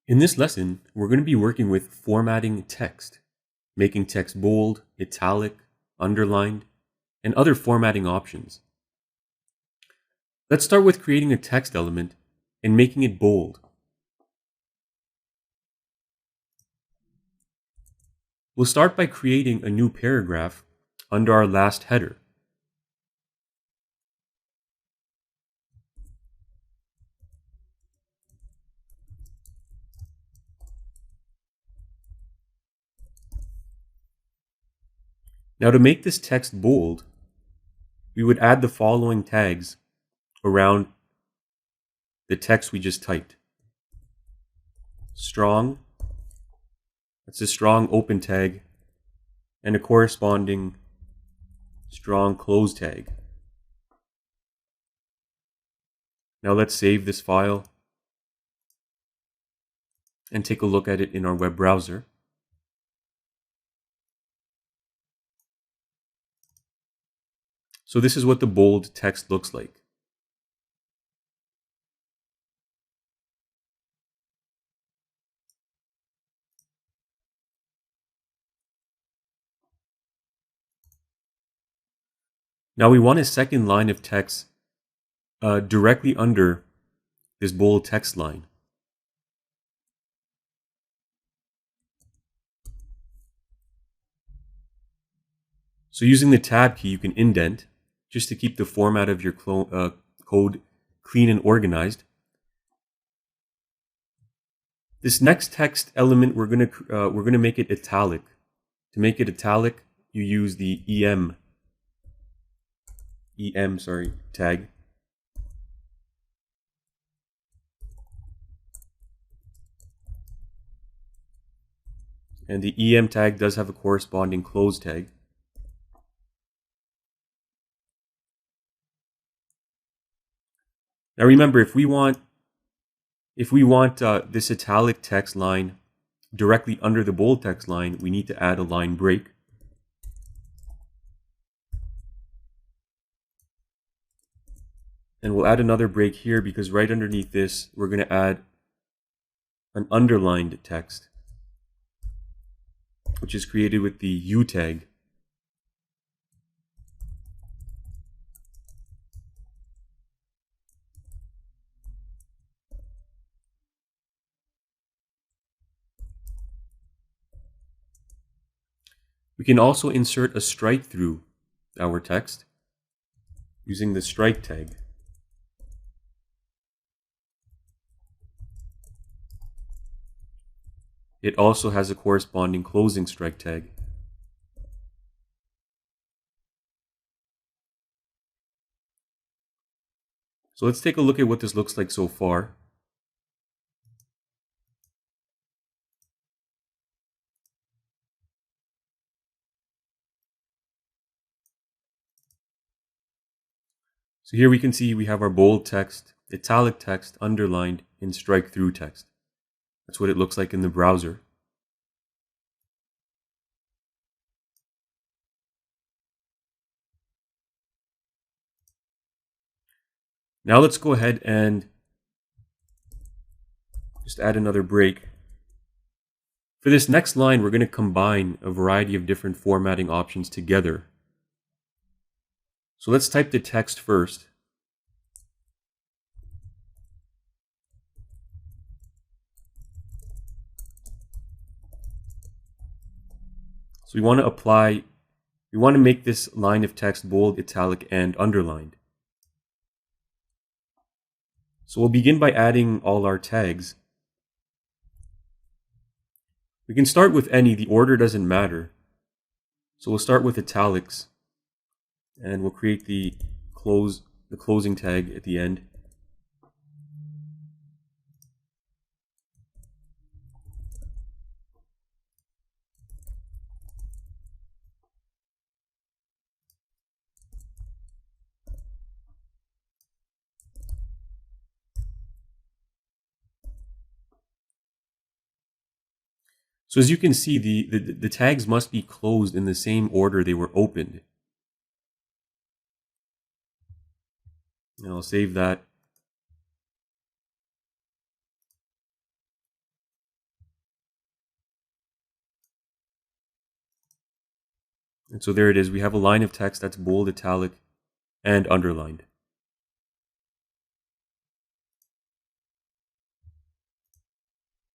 In this lesson, we're going to be working with formatting text, making text bold, italic, underlined, and other formatting options. Let's start with creating a text element and making it bold. We'll start by creating a new paragraph under our last header. Now, to make this text bold, we would add the following tags around the text we just typed. Strong, that's a strong open tag, and a corresponding strong close tag. Now let's save this file and take a look at it in our web browser. So this is what the bold text looks like. Now we want a second line of text directly under this bold text line. So using the tab key, you can indent just to keep the format of your code clean and organized. This next text element, we're gonna make it italic. To make it italic, you use the EM tag. And the EM tag does have a corresponding close tag. Now remember, if we want this italic text line directly under the bold text line, we need to add a line break. And we'll add another break here because right underneath this, we're going to add an underlined text, which is created with the U tag. We can also insert a strike through our text using the strike tag. It also has a corresponding closing strike tag. So let's take a look at what this looks like so far. So here we can see we have our bold text, italic text, underlined, and strike through text. That's what it looks like in the browser. Now let's go ahead and just add another break. For this next line, we're going to combine a variety of different formatting options together. So let's type the text first. So we want to make this line of text bold, italic, and underlined. So we'll begin by adding all our tags. We can start with any, the order doesn't matter. So we'll start with italics, and we'll create the closing tag at the end. So as you can see, the tags must be closed in the same order they were opened. And I'll save that. And so there it is. We have a line of text that's bold, italic, and underlined.